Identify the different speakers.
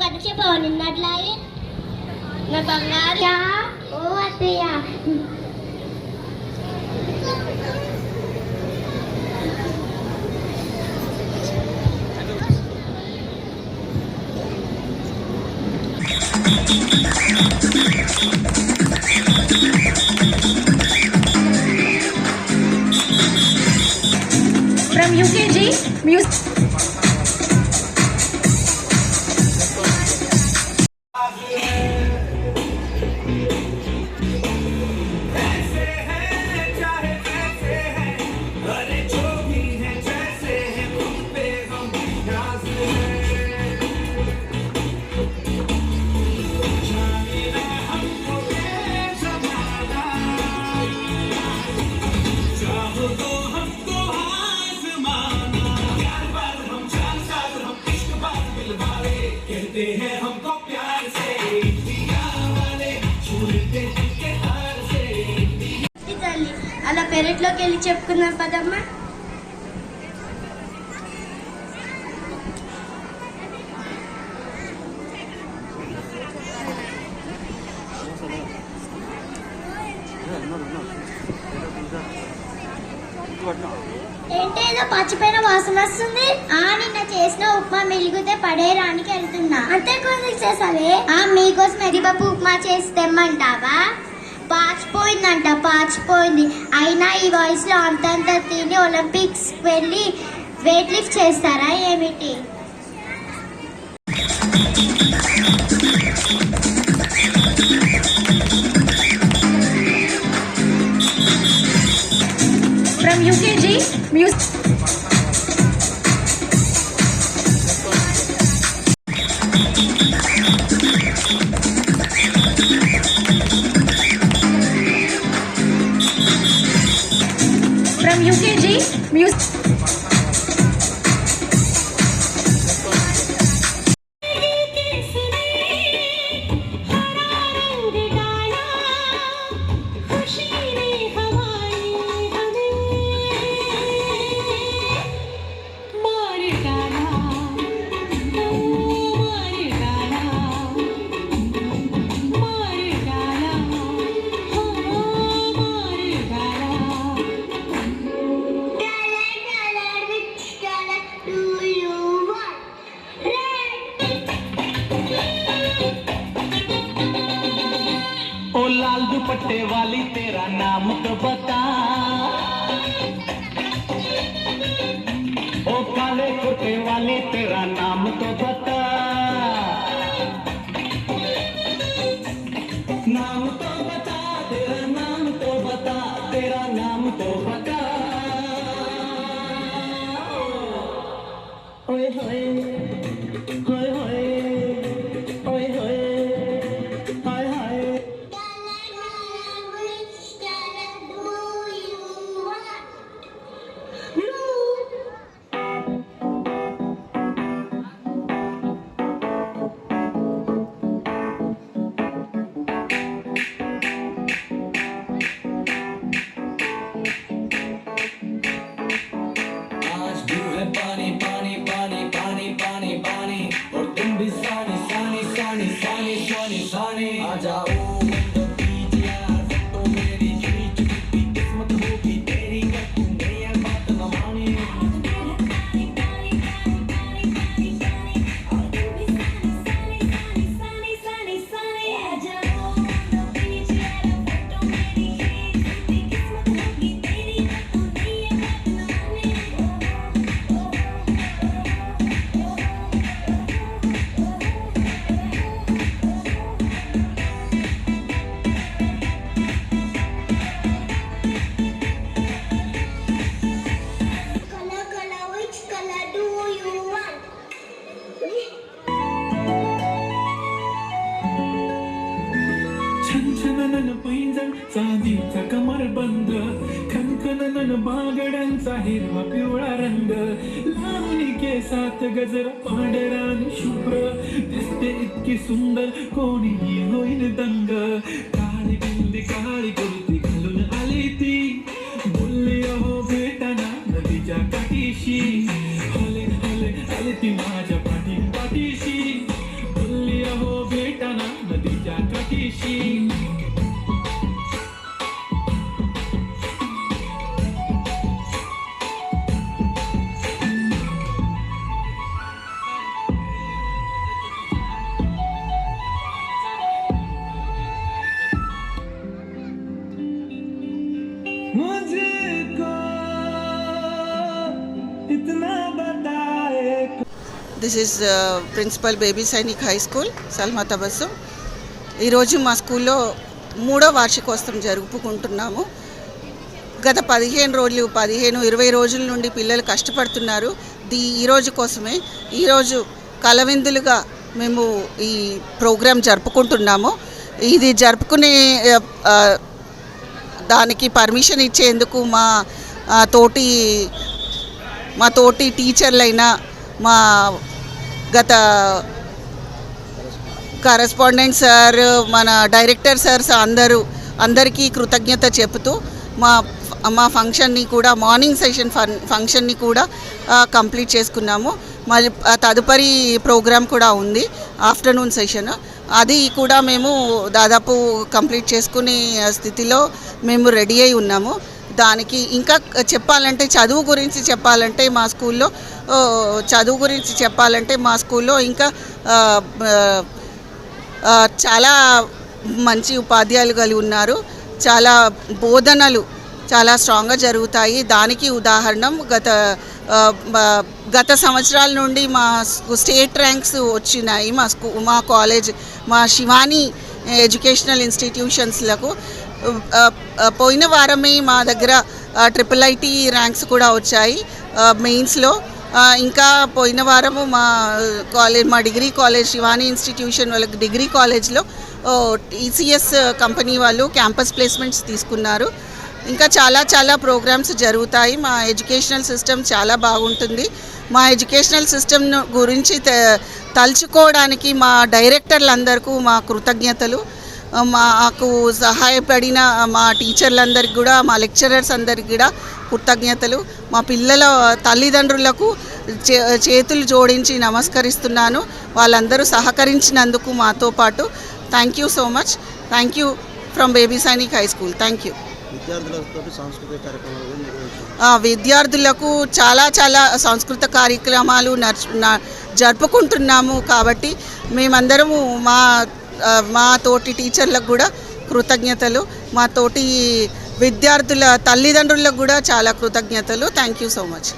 Speaker 1: కథ చెప్పావు నిన్నట్లాగే నా బంగారు. ఓ అత్తయ్య,
Speaker 2: from UKG Music.
Speaker 1: అలా పెరట్లోకి వెళ్ళి చెప్పుకుందాం పదమ్మా. ఏంటేదో పచ్చిపోయిన వాసన వస్తుంది. నిన్న చేసిన ఉప్మా మెలుగుతే పడేయడానికి వెళ్తున్నా. అంతే కొన్ని చేసావే. మీకోసం ఎదిపప్పు ఉప్మా చేసి తెమ్మంటావా? పాచిపోయిందంట, పాచిపోయింది. అయినా ఈ వయసులో అంతంత తిని ఒలింపిక్స్ వెళ్ళి వెయిట్ లిఫ్ట్ చేస్తారా ఏమిటి?
Speaker 2: From UKG Music. From UKG Music.
Speaker 3: ओ लाल दुपट्टे वाली तेरा नाम तो बता, ओ काले कुर्ते वाली तेरा नाम तो बता, नाम तो बता, तेरा नाम तो बता, तेरा नाम तो बता। ओए होए होए होए ओए होए हाय हाय। पानी पानी पानी पानी पानी पानी और तुम भी सानी सानी सानी सानी सानी सानी आ जाओ तो मेरी छुट्टी छुट्टी किस्मत होगी तेरी कर तूने ये बात न मानी। छनछनन पैंजण चांदीचा कमरबंद, खनखनन बागड्यांचा हिरवा पिवळा रंग, लावणी केसात गजरा पांढरा आणि शुभ्र, दिसते इतकी सुंदर कोणीही होईल दंग. काळी बिंदी काळी कुर्ती घालून आली ती, बोलली अहो भेटाना नदीच्या काठीशी, हले हले आली ती माझ्या पाठीशी, बोलली शी मुझको इतना बताए
Speaker 4: this is principal Baby Sainik high school Salma Tabassum. ఈరోజు మా స్కూల్లో 3వ వార్షికోత్సవం జరుపుకుంటున్నాము. గత 15-20 రోజుల నుండి పిల్లలు కష్టపడుతున్నారు ఈరోజు కోసమే. ఈరోజు కలవిందులుగా మేము ఈ ప్రోగ్రాం జరుపుకుంటున్నాము. ఇది జరుపుకునే దానికి పర్మిషన్ ఇచ్చేందుకు మా తోటి టీచర్లైన మా గత కరెస్పాండెంట్ సార్, మన డైరెక్టర్ సార్స్ అందరికీ కృతజ్ఞత చెబుతూ మా ఫంక్షన్ని కూడా మార్నింగ్ సెషన్ ఫంక్షన్ని కూడా కంప్లీట్ చేసుకున్నాము. మరి తదుపరి ప్రోగ్రాం కూడా ఉంది, ఆఫ్టర్నూన్ సెషన్. అది కూడా మేము దాదాపు కంప్లీట్ చేసుకునే స్థితిలో మేము రెడీ అయి ఉన్నాము. దానికి ఇంకా చదువు గురించి చెప్పాలంటే మా స్కూల్లో ఇంకా చాలా మంచి ఉపాధ్యాయులు కలిగి ఉన్నారు. చాలా బోధనలు చాలా స్ట్రాంగ్గా జరుగుతాయి. దానికి ఉదాహరణ గత సంవత్సరాల నుండి మా స్టేట్ ర్యాంక్స్ వచ్చినాయి మా కాలేజ్, మా శివాని ఎడ్యుకేషనల్ ఇన్స్టిట్యూషన్స్లకు. పోయిన వారమే మా దగ్గర IIIT ర్యాంక్స్ కూడా వచ్చాయి మెయిన్స్లో. ఇంకా పోయిన వారము మా డిగ్రీ కాలేజ్ శివాని ఇన్స్టిట్యూషన్ వాళ్ళకి డిగ్రీ కాలేజ్లో TCS కంపెనీ వాళ్ళు క్యాంపస్ ప్లేస్మెంట్స్ తీసుకున్నారు. ఇంకా చాలా ప్రోగ్రామ్స్ జరుగుతాయి. మా ఎడ్యుకేషనల్ సిస్టమ్ చాలా బాగుంటుంది. మా ఎడ్యుకేషనల్ సిస్టమ్ గురించి తలుచుకోవడానికి మా డైరెక్టర్లందరికీ మా కృతజ్ఞతలు. మాకు సహాయపడిన మా టీచర్లందరికీ కూడా, మా లెక్చరర్స్ అందరికీ కూడా కృతజ్ఞతలు. మా పిల్లల తల్లిదండ్రులకు చేతులు జోడించి నమస్కరిస్తున్నాను. వాళ్ళందరూ సహకరించినందుకు మాతో పాటు. Thank you so much. Thank you from baby Sainik high school. Thank you. విద్యార్థులకు చాలా సాంస్కృతిక కార్యక్రమాలు జరుపుకుంటున్నాము. కాబట్టి మేమందరము మా తోటి టీచర్లకు కూడా కృతజ్ఞతలు. మా తోటి విద్యార్థుల తల్లిదండ్రులకు కూడా చాలా కృతజ్ఞతలు. Thank you so much.